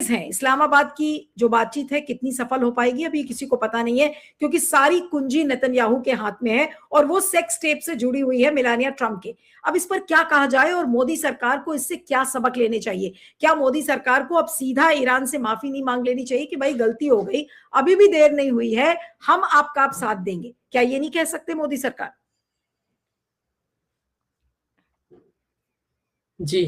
Possibilities हैं। इस्लामाबाद की जो बातचीत है कितनी सफल हो पाएगी अभी किसी को पता नहीं है, क्योंकि सारी कुंजी नेतन्याहू के हाथ में है और वो सेक्स टेप से जुड़ी हुई है मेलानिया ट्रंप के। अब इस पर क्या कहा जाए और मोदी सरकार को इससे क्या सबक लेने चाहिए? क्या मोदी सरकार को अब सीधा ईरान से माफी नहीं मांग लेनी चाहिए कि भाई गलती हो गई, अभी भी देर नहीं हुई है, हम आपका अब साथ देंगे? क्या ये नहीं कह सकते मोदी सरकार? जी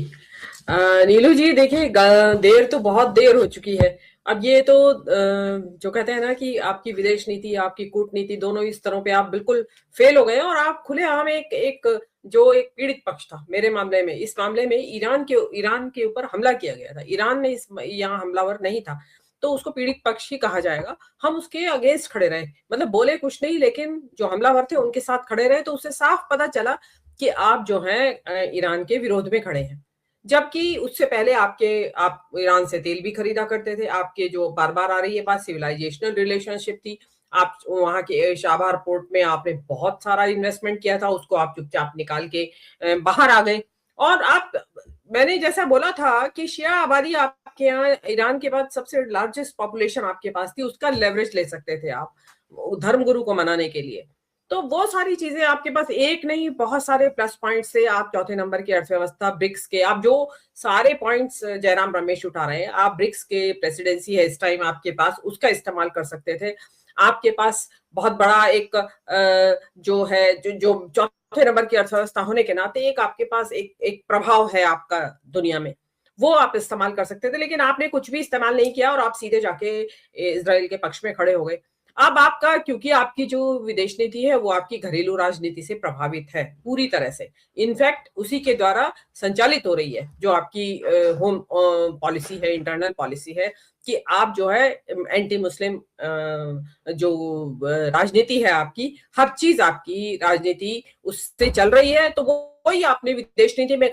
नीलू जी, देखिए देर तो बहुत देर हो चुकी है। अब ये तो जो कहते हैं ना कि आपकी विदेश नीति, आपकी कूटनीति, दोनों ही स्तरों पे आप बिल्कुल फेल हो गए हैं और आप खुलेआम एक जो एक पीड़ित पक्ष था मेरे मामले में, इस मामले में ईरान के ऊपर हमला किया गया था। ईरान ने यहाँ हमलावर नहीं था, तो उसको पीड़ित पक्ष ही कहा जाएगा। हम उसके अगेंस्ट खड़े रहे, मतलब बोले कुछ नहीं, लेकिन जो हमलावर थे उनके साथ खड़े रहे, तो उससे साफ पता चला कि आप जो हैं ईरान के विरोध में खड़े हैं। जबकि उससे पहले आप ईरान से तेल भी खरीदा करते थे। आपके जो बार बार आ रही है बात, सिविलाइजेशनल रिलेशनशिप थी। आप वहां के शाहबार पोर्ट में आपने बहुत सारा इन्वेस्टमेंट किया था, उसको आप चुपचाप निकाल के बाहर आ गए। और मैंने जैसा बोला था कि शिया आबादी आपके यहाँ ईरान के बाद सबसे लार्जेस्ट पॉपुलेशन आपके पास थी, उसका लेवरेज ले सकते थे आप धर्मगुरु को मनाने के लिए। तो वो सारी चीजें आपके पास एक नहीं, बहुत सारे प्लस पॉइंट से आप चौथे नंबर की अर्थव्यवस्था ब्रिक्स के, आप जो सारे पॉइंट्स जयराम रमेश उठा रहे हैं, आप ब्रिक्स के प्रेसिडेंसी है इस टाइम आपके पास, उसका इस्तेमाल कर सकते थे। आपके पास बहुत बड़ा एक जो है जो चौथे नंबर की अर्थव्यवस्था होने के नाते एक आपके पास एक प्रभाव है आपका दुनिया में, वो आप इस्तेमाल कर सकते थे। लेकिन आपने कुछ भी इस्तेमाल नहीं किया और आप सीधे जाके इजराइल के पक्ष में खड़े हो गए। अब आपका, क्योंकि आपकी जो विदेश नीति है वो आपकी घरेलू राजनीति से प्रभावित है पूरी तरह से, इनफैक्ट उसी के द्वारा संचालित हो रही है जो आपकी होम पॉलिसी है, इंटरनल पॉलिसी है, कि आप जो है एंटी मुस्लिम जो राजनीति है आपकी, हर चीज आपकी राजनीति उससे चल रही है। तो वही आपने विदेश नीति में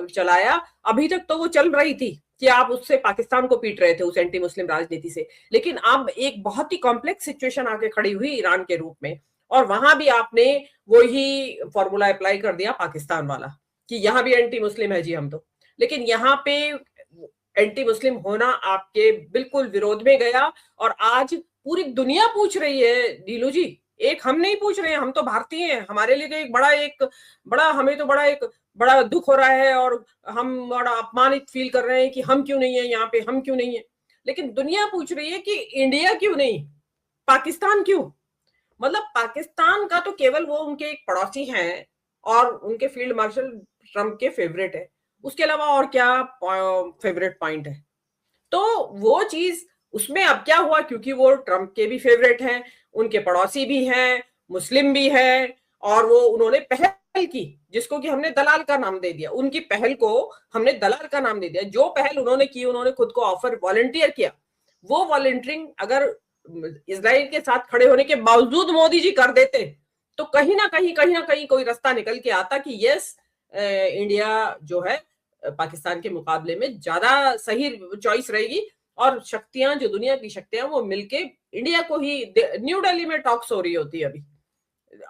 चलाया। अभी तक तो वो चल रही थी कि आप उससे पाकिस्तान को पीट रहे थे उस एंटी मुस्लिम राजनीति से, लेकिन अब एक बहुत ही कॉम्प्लेक्स सिचुएशन आके खड़ी हुई ईरान के रूप में, और वहां भी आपने वही फॉर्मूला अप्लाई कर दिया पाकिस्तान वाला कि यहां भी एंटी मुस्लिम है जी हम तो। लेकिन यहाँ पे एंटी मुस्लिम होना आपके बिल्कुल विरोध में गया, और आज पूरी दुनिया पूछ रही है नीलू जी, एक हम नहीं पूछ रहे हैं, हम तो भारतीय हैं, हमारे लिए तो हमें तो बड़ा दुख हो रहा है और हम बड़ा अपमानित फील कर रहे हैं कि हम क्यों नहीं है यहाँ पे, हम क्यों नहीं है। लेकिन दुनिया पूछ रही है कि इंडिया क्यों नहीं, पाकिस्तान क्यों? मतलब पाकिस्तान का तो केवल वो उनके एक पड़ोसी हैं और उनके फील्ड मार्शल ट्रंप के फेवरेट है, उसके अलावा और क्या फेवरेट पॉइंट है? तो वो चीज उसमें अब क्या हुआ, क्योंकि वो ट्रंप के भी फेवरेट हैं, उनके पड़ोसी भी हैं, मुस्लिम भी हैं, और वो उन्होंने पहल की जिसको कि हमने दलाल का नाम दे दिया, उनकी पहल को हमने दलाल का नाम दे दिया। जो पहल उन्होंने की, उन्होंने खुद को ऑफर वॉलंटियर किया, वो वॉलंटियरिंग अगर इजराइल के साथ खड़े होने के बावजूद मोदी जी कर देते तो कहीं ना कहीं कोई रास्ता निकल के आता कि यस, इंडिया जो है पाकिस्तान के मुकाबले में ज्यादा सही चॉइस रहेगी, और शक्तियां जो दुनिया की शक्तियां वो मिलके इंडिया को ही, न्यू दिल्ली में टॉक्स हो रही होती है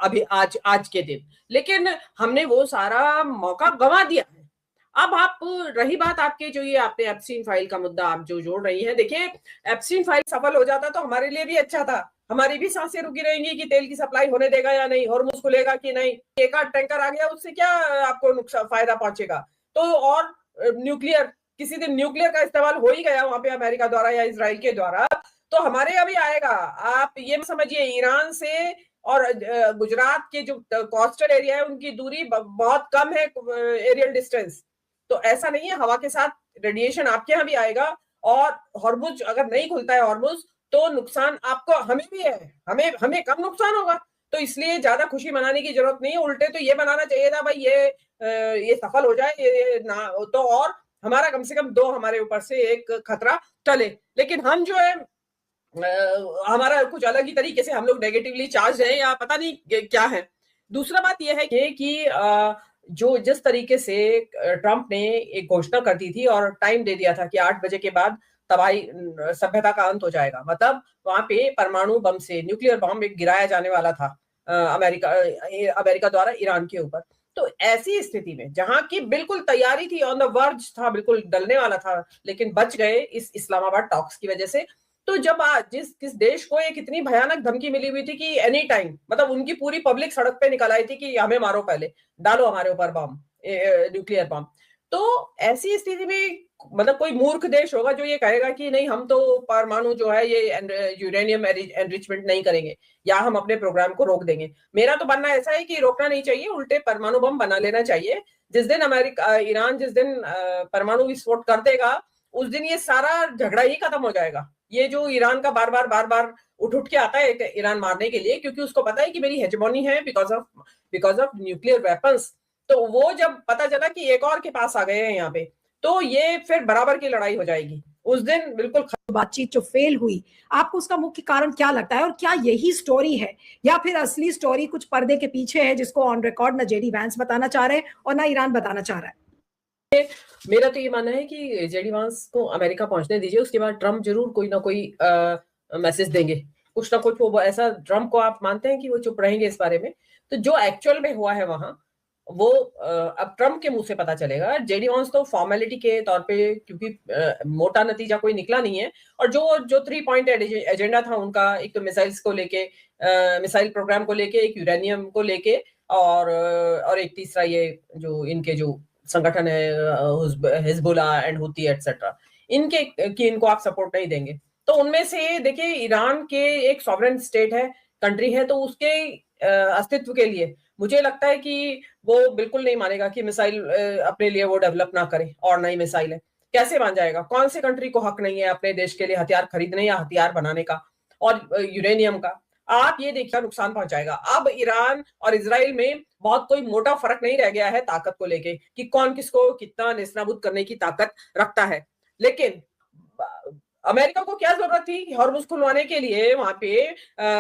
अभी आज के दिन, लेकिन हमने वो सारा मौका गंवा दिया है। अब आप रही बात आपके जो ये आपने एप्स्टीन फाइल का मुद्दा आप जो जोड़ रही है, देखिए एप्स्टीन फाइल सफल हो जाता तो हमारे लिए भी अच्छा था, हमारी भी सांसें रुकी रहेंगी कि तेल की सप्लाई होने देगा या नहीं, हॉर्मुज खुलेगा कि नहीं, एक आध टैंकर आ गया उससे क्या आपको नुकसान फायदा पहुंचेगा। तो और न्यूक्लियर, किसी दिन न्यूक्लियर का इस्तेमाल हो ही गया वहां पे अमेरिका द्वारा या इसराइल के द्वारा, तो हमारे अभी आएगा। आप ये समझिए ईरान से और गुजरात के जो कोस्टल एरिया है उनकी दूरी बहुत कम है, एरियल डिस्टेंस, तो ऐसा नहीं है, हवा के साथ रेडिएशन आपके यहाँ भी आएगा, और हॉर्मुज अगर नहीं खुलता है हॉर्मुज तो नुकसान आपको, हमें भी है, हमें कम नुकसान होगा। तो इसलिए ज्यादा खुशी मनाने की जरूरत नहीं है, उल्टे तो ये बनाना चाहिए था भाई ये सफल हो जाए, ये ना तो, और हमारा कम से कम दो हमारे ऊपर से एक खतरा टले। लेकिन हम जो है हमारा कुछ अलग ही तरीके से हम लोग नेगेटिवली चार्ज है या पता नहीं क्या है। दूसरा बात यह है कि जो जिस तरीके से ट्रंप ने एक घोषणा कर दी थी और टाइम दे दिया था कि 8 बजे के बाद तबाही सभ्यता का अंत हो जाएगा, मतलब वहां पे परमाणु बम से न्यूक्लियर बम एक गिराया जाने वाला था अमेरिका द्वारा ईरान के ऊपर। तो ऐसी स्थिति में जहां की बिल्कुल तैयारी थी, ऑन द वर्ज था, बिल्कुल डलने वाला था, लेकिन बच गए इस इस्लामाबाद टॉक्स की वजह से। तो जब आज किस देश को एक इतनी भयानक धमकी मिली हुई थी कि एनी टाइम, मतलब उनकी पूरी पब्लिक सड़क पे निकल आई थी कि हमें मारो, पहले डालो हमारे ऊपर बम, न्यूक्लियर बम। तो ऐसी स्थिति में मतलब कोई मूर्ख देश होगा जो ये कहेगा कि नहीं, हम तो परमाणु जो है ये यूरेनियम एनरिचमेंट नहीं करेंगे या हम अपने प्रोग्राम को रोक देंगे। मेरा तो मानना ऐसा है कि रोकना नहीं चाहिए, उल्टे परमाणु बम बना लेना चाहिए। जिस दिन ईरान जिस दिन परमाणु विस्फोट कर देगा, उस दिन ये सारा झगड़ा ही खत्म हो जाएगा। ये जो ईरान का बार बार उठ के आता है ईरान मारने के लिए, क्योंकि उसको पता है कि मेरी हेजेमोनी है बिकॉज ऑफ न्यूक्लियर वेपन्स। तो वो जब पता चला कि एक और के पास आ गए हैं यहाँ पे, तो ये फिर बराबर की लड़ाई हो जाएगी उस दिन। बिल्कुल बातचीत जो फेल हुई, आपको उसका मुख्य कारण क्या लगता है, और क्या यही स्टोरी है या फिर असली स्टोरी कुछ पर्दे के पीछे है जिसको ऑन रिकॉर्ड ना जेडी वैंस बताना चाह रहे हैं और ना ईरान बताना चाह रहा है? मेरा तो ये मानना है कि जेडी वांस को अमेरिका पहुंचने दीजिए, उसके बाद ट्रम्प जरूर कोई ना कोई मैसेज देंगे, कुछ ना कुछ। वो ऐसा, ट्रम्प को आप मानते हैं कि वो चुप रहेंगे इस बारे में? तो जो एक्चुअल में हुआ है वहां, वो अब ट्रम्प के मुंह से पता चलेगा। जेडी वांस तो फॉर्मेलिटी के तौर पे, क्योंकि मोटा नतीजा कोई निकला नहीं है, और जो 3 पॉइंट एजेंडा था उनका, एक तो मिसाइल्स को लेके, मिसाइल प्रोग्राम को लेके, एक यूरेनियम को लेके, और एक तीसरा ये जो इनके जो संगठन है हिजबुल्लाह एंड हुती एटसेट्रा, इनको आप सपोर्ट नहीं देंगे। तो उनमें से देखिए, ईरान के एक सॉवरेन स्टेट है, कंट्री है, तो उसके अस्तित्व के लिए मुझे लगता है कि वो बिल्कुल नहीं मानेगा कि मिसाइल अपने लिए वो डेवलप ना करे, और नई मिसाइल है कैसे मान जाएगा? कौन सी कंट्री को हक नहीं है अपने देश के लिए हथियार खरीदने या हथियार बनाने का, और यूरेनियम का? आप ये देखिए, नुकसान पहुंचाएगा। अब ईरान और इजराइल में बहुत कोई मोटा फर्क नहीं रह गया है ताकत को लेके कि कौन किसको कितना नेस्तनाबूद करने की ताकत रखता है। लेकिन अमेरिका को क्या जरूरत थी हॉर्मुज खुलवाने के लिए? वहां पे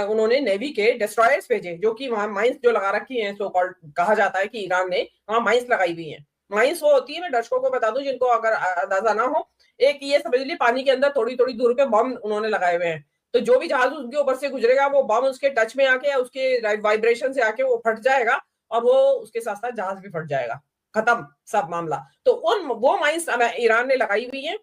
उन्होंने नेवी के डिस्ट्रॉयर्स भेजे, जो कि वहां माइंस जो लगा रखी हैं, सो कॉल्ड कहा जाता है कि ईरान ने वहां माइंस लगाई हुई है। माइंस वो होती है, मैं दर्शकों को बता दूं जिनको अगर अंदाजा ना हो, एक ये समझ लीजिए पानी के अंदर थोड़ी थोड़ी दूर पे बम उन्होंने लगाए हुए हैं। तो जो भी जहाज उनके ऊपर से गुजरेगा, वो बम उसके टच में आके, उसके वाइब्रेशन से आके वो फट जाएगा, और वो उसके साथ साथ जहाज भी फट जाएगा, खत्म सब मामला। तो वो माइंस ईरान ने लगाई हुई है,